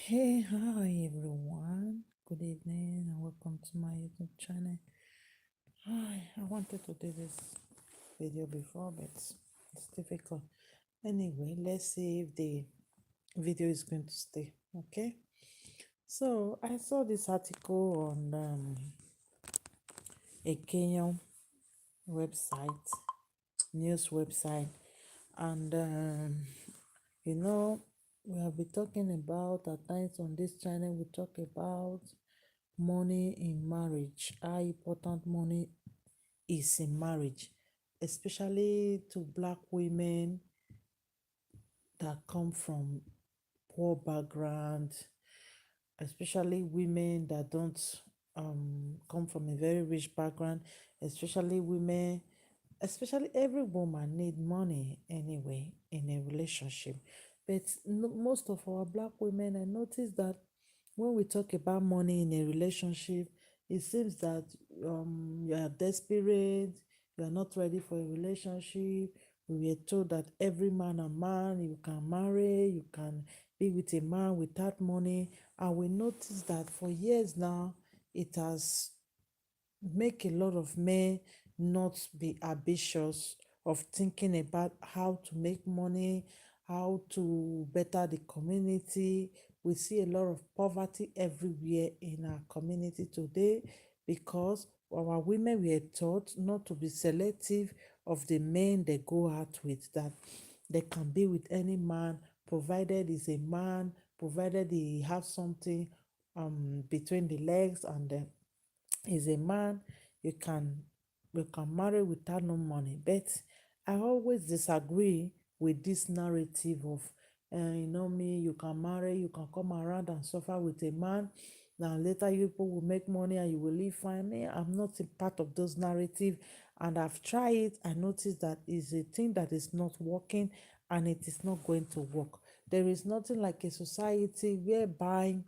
Hey, hi everyone. Good evening and welcome to my YouTube channel. Hi, I wanted to do this video before, but it's difficult. Anyway, let's see if the video is going to stay. Okay. So I saw this article on a Kenyan website, news website, and you know we have been talking about at times on this channel. We talk about money in marriage, how important money is in marriage, especially to black women that come from poor background, especially women that don't come from a very rich background, especially women, especially every woman need money anyway in a relationship. But most of our black women, I notice that when we talk about money in a relationship, it seems that you are desperate, you are not ready for a relationship. We were told that every man and man you can marry, you can be with a man without money. And we notice that for years now, it has make a lot of men not be ambitious of thinking about how to make money, how to better the community. We see a lot of poverty everywhere in our community today because our women were taught not to be selective of the men they go out with, that they can be with any man provided he's a man, provided he have something between the legs and is a man, you can you can marry without no money. But I always disagree with this narrative of me, you can marry, you can come around and suffer with a man. Now later you people will make money and you will live fine. Me, I'm not a part of those narrative, and I've tried it. I noticed that is a thing that is not working and it is not going to work. There is nothing like a society whereby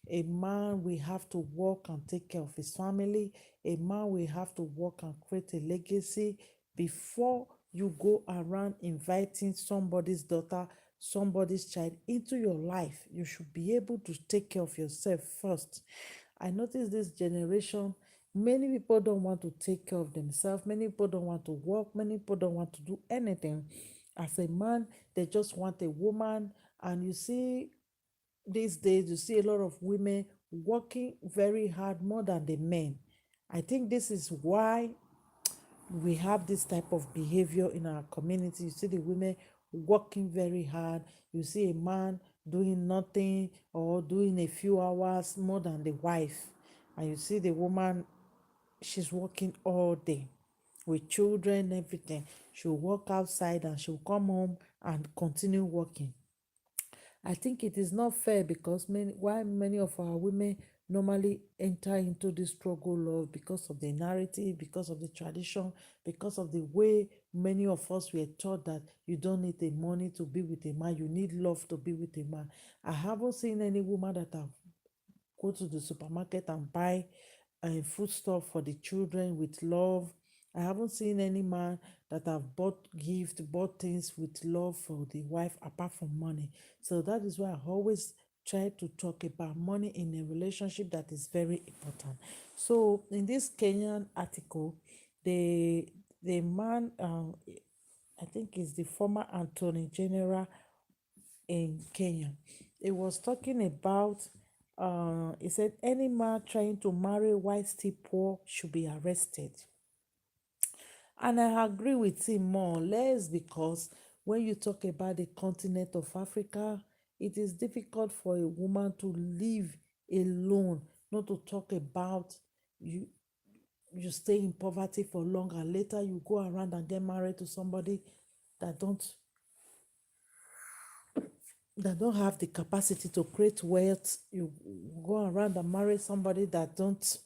a man will have to work and take care of his family. A man will have to work and create a legacy before you go around inviting somebody's daughter, somebody's child into your life. You should be able to take care of yourself first. I notice this generation, many people don't want to take care of themselves. Many people don't want to work. Many people don't want to do anything. As a man, they just want a woman. And you see these days you see a lot of women working very hard more than the men. I think this is why we have this type of behavior in our community. You see the women working very hard, you see a man doing nothing or doing a few hours more than the wife, and you see the woman, she's working all day with children, everything. She'll work outside and she'll come home and continue working. I think it is not fair because many of our women normally enter into this struggle love because of the narrative, because of the tradition, because of the way many of us were taught that you don't need the money to be with a man, you need love to be with a man. I haven't seen any woman that have go to the supermarket and buy food stuff for the children with love. I haven't seen any man that have bought gift, bought things with love for the wife apart from money. So that is why I always try to talk about money in a relationship, that is very important. So in this Kenyan article, the man, I think is the former Attorney General in Kenya. It was talking about he said any man trying to marry while still poor should be arrested. And I agree with him more or less because when you talk about the continent of Africa, it is difficult for a woman to live alone, not to talk about you you stay in poverty for long and later you go around and get married to somebody that don't have the capacity to create wealth. You go around and marry somebody that don't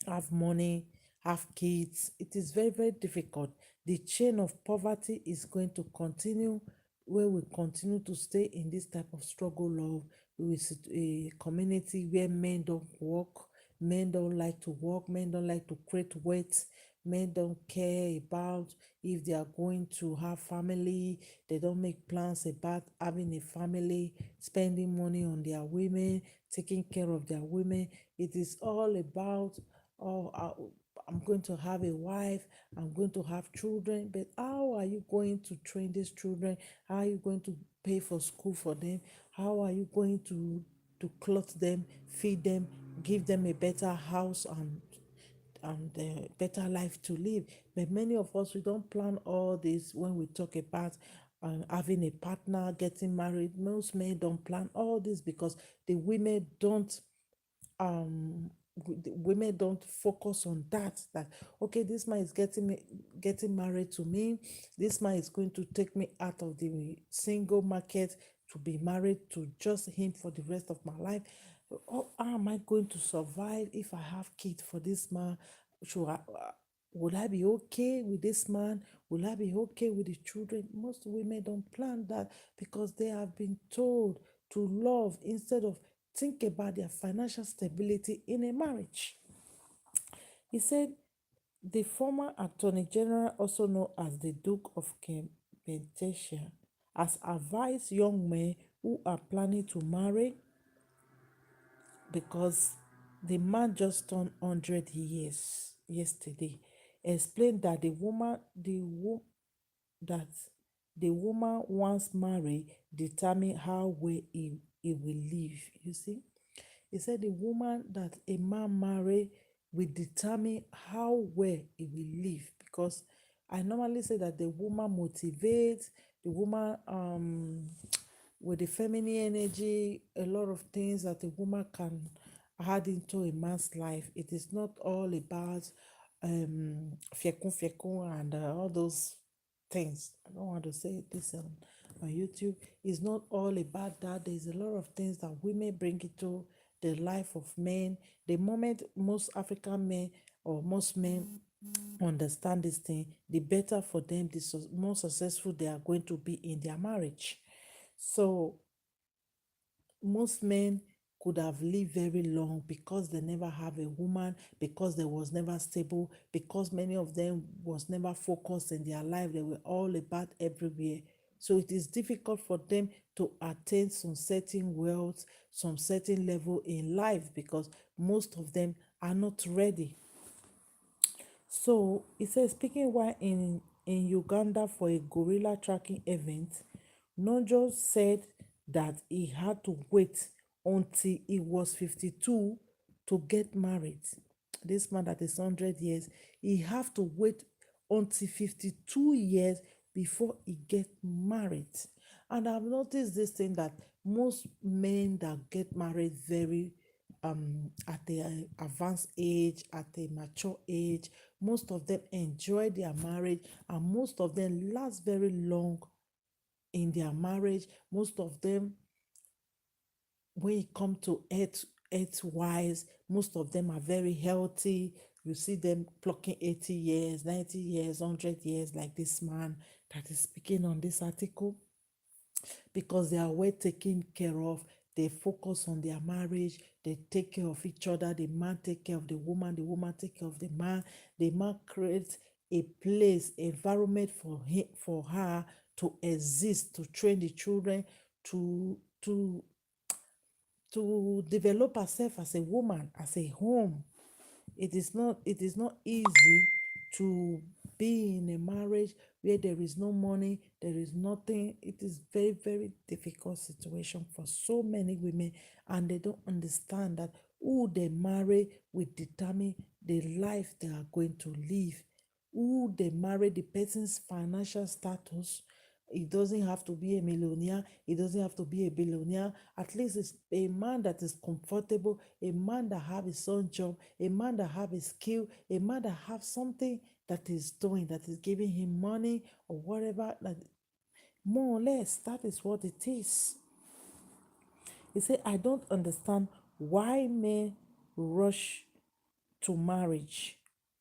have money, have kids. It is very, very difficult. The chain of poverty is going to continue where we continue to stay in this type of struggle love with a community where men don't work, men don't like to work, men don't like to create wealth. Men don't care about if they are going to have family. They don't make plans about having a family, spending money on their women, taking care of their women. It is all about, oh, I'm going to have a wife, I'm going to have children, but how are you going to train these children? How are you going to pay for school for them? How are you going to clothe them, feed them, give them a better house and a better life to live? But many of us, we don't plan all this when we talk about having a partner, getting married. Most men don't plan all this because the women don't the women don't focus on that okay, this man is getting married to me, this man is going to take me out of the single market to be married to just him for the rest of my life. How am I going to survive if I have kids for this man? should I, will I be okay with this man? Will I be okay with the children? Most women don't plan that because they have been told to love instead of think about their financial stability in a marriage. He said the former Attorney General, also known as the Duke of Kempentisha, has advised young men who are planning to marry because the man just turned 100 years yesterday. Explained that that the woman once married determine how well he will live. You see? He said the woman that a man marry will determine how well he will live. Because I normally say that the woman motivates, the woman with the feminine energy, a lot of things that a woman can add into a man's life. It is not all about fiekun and all those things. I don't want to say this on YouTube. It's not all about that. There's a lot of things that women bring into the life of men. The moment most African men or most men understand this thing, the better for them, the more successful they are going to be in their marriage. So most men could have lived very long because they never have a woman, because they was never stable, because many of them was never focused in their life. They were all about everywhere. So it is difficult for them to attain some certain wealth, some certain level in life because most of them are not ready. So it says, speaking while in Uganda for a gorilla tracking event, Nojo said that he had to wait until he was 52 to get married. This man that is 100 years, he have to wait until 52 years before he get married. And I've noticed this thing that most men that get married very at the advanced age, at a mature age, most of them enjoy their marriage and most of them last very long in their marriage. Most of them, when it come to health wise, most of them are very healthy. You see them clocking 80 years, 90 years, 100 years, like this man that is speaking on this article, because they are well taken care of. They focus on their marriage, they take care of each other. The man take care of the woman take care of the man creates a place, environment for him, for her to exist, to train the children, to to to develop herself as a woman, as a home. It is not easy to be in a marriage where there is no money, there is nothing. It is very, very difficult situation for so many women, and they don't understand that who they marry will determine the life they are going to live. Who they marry, the person's financial status. It doesn't have to be a millionaire. It doesn't have to be a billionaire. At least it's a man that is comfortable, a man that have his own job, a man that have a skill, a man that have something that is doing, that is giving him money or whatever. That more or less, that is what it is. He said, I don't understand why men rush to marriage.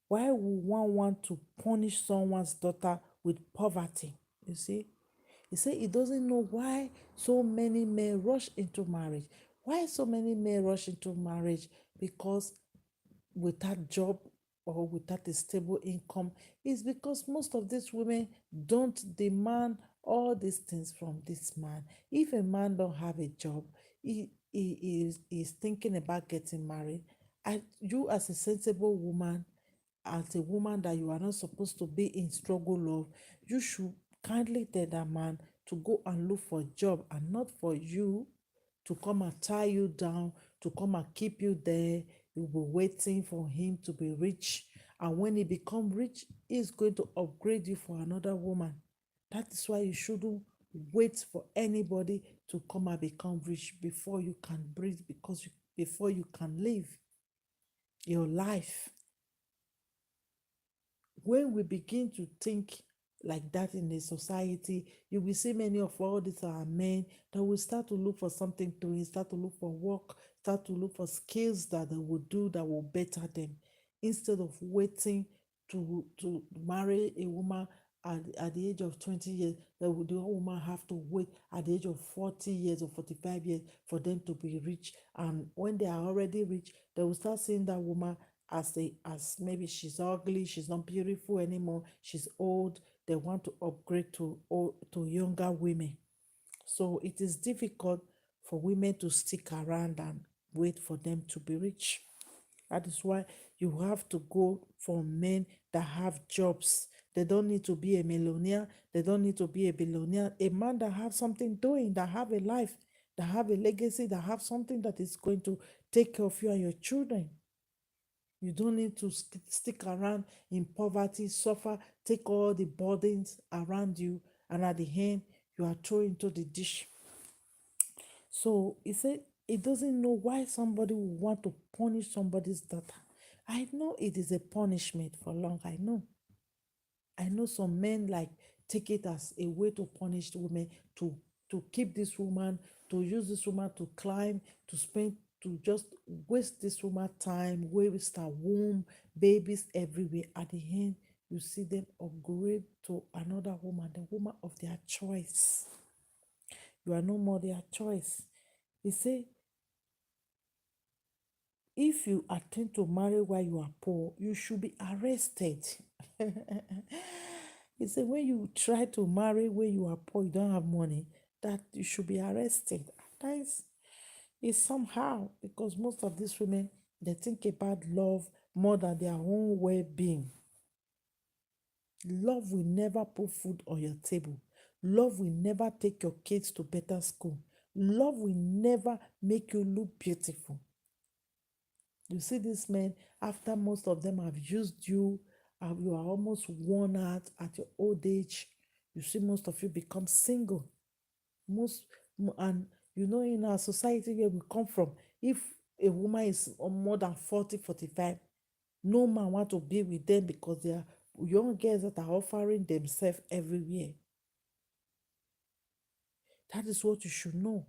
Why would one want to punish someone's daughter with poverty? You see? He said he doesn't know why so many men rush into marriage. Why so many men rush into marriage? Because without job, or without a stable income is because most of these women don't demand all these things from this man. If a man don't have a job, he is thinking about getting married. And you, as a sensible woman, as a woman that you are not supposed to be in struggle of, you should kindly tell that man to go and look for a job and not for you to come and tie you down, to come and keep you there. You'll be waiting for him to be rich. And when he become rich, he's going to upgrade you for another woman. That is why you shouldn't wait for anybody to come and become rich before you can breathe, because before you can live your life. When we begin to think like that in a society, you will see many of all these are men that will start to look for something doing, start to look for work, start to look for skills that they will do that will better them, instead of waiting to marry a woman at the age of 20 years. The woman have to wait at the age of 40 years or 45 years for them to be rich. And when they are already rich, they will start seeing that woman as maybe she's ugly, she's not beautiful anymore, she's old. They want to upgrade to younger women. So it is difficult for women to stick around and wait for them to be rich. That is why you have to go for men that have jobs. They don't need to be a millionaire, they don't need to be a billionaire. A man that have something doing, that have a life, that have a legacy, that have something that is going to take care of you and your children. You don't need to stick around in poverty, suffer, take all the burdens around you, and at the end, you are thrown into the dish. So he said he doesn't know why somebody would want to punish somebody's daughter. I know it is a punishment for long. I know. I know some men like take it as a way to punish the women, to keep this woman, to use this woman to climb, to spend, to just waste this woman time, waste her womb, babies everywhere. At the end, you see them upgrade to another woman, the woman of their choice. You are no more their choice. He say, if you attempt to marry while you are poor, you should be arrested. He said, when you try to marry when you are poor, you don't have money, that you should be arrested. That is somehow because most of these women, they think about love more than their own well-being. Love will never put food on your table. Love will never take your kids to better school. Love will never make you look beautiful. You see these men, after most of them have used you, you are almost worn out at your old age. You see most of you become single. Most and in our society where we come from, if a woman is more than 40, 45, no man want to be with them because they are young girls that are offering themselves everywhere. That is what you should know.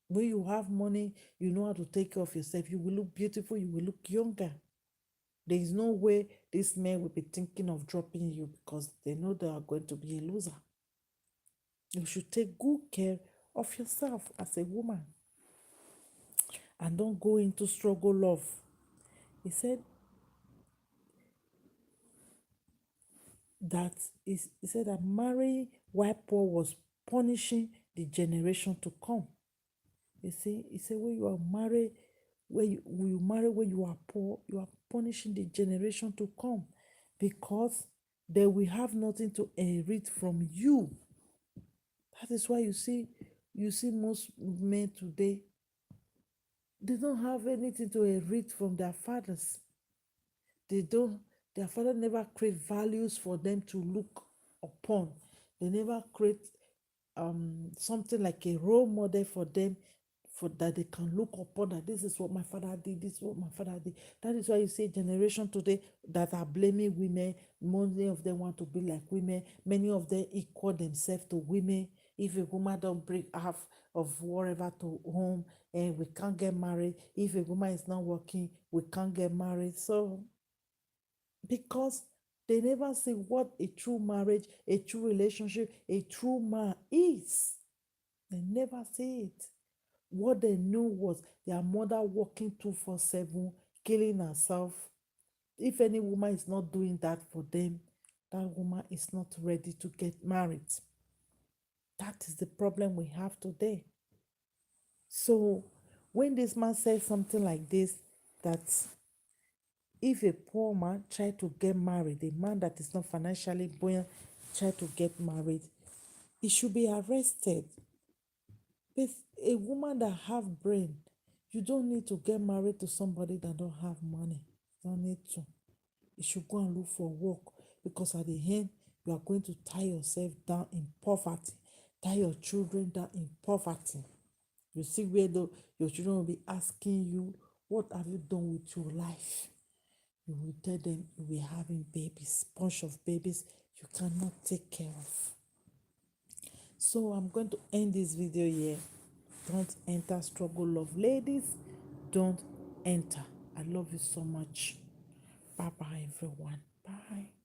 When you have money, you know how to take care of yourself. You will look beautiful, you will look younger. There is no way these men will be thinking of dropping you because they know they are going to be a loser. You should take good care of yourself as a woman and don't go into struggle love. He said that marrying while poor was punishing the generation to come. He said when you are married, when you marry when you are poor, you are punishing the generation to come because they will have nothing to inherit from you. That is why you see most men today, they don't have anything to inherit from their fathers. They don't, their father never create values for them to look upon. They never create something like a role model for them, for that they can look upon, that this is what my father did, this is what my father did. That is why you see a generation today that are blaming women. Many of them want to be like women, many of them equal themselves to women. If a woman don't bring half of whatever to home, and we can't get married. If a woman is not working, we can't get married. So because they never see what a true marriage, a true relationship, a true man is. They never see it. What they knew was their mother working 247, killing herself, If any woman is not doing that for them, that woman is not ready to get married. That is the problem we have today. So when this man says something like this, that if a poor man try to get married, a man that is not financially buoyant try to get married, he should be arrested. But a woman that have brain, you don't need to get married to somebody that don't have money. You don't need to. You should go and look for work, because at the end you are going to tie yourself down in poverty, tie your children down in poverty. You see where your children will be asking you, what have you done with your life? You will tell them you will be having babies, bunch of babies you cannot take care of. So I'm going to end this video here. Don't enter struggle love. Ladies, don't enter. I love you so much. Bye bye, everyone. Bye.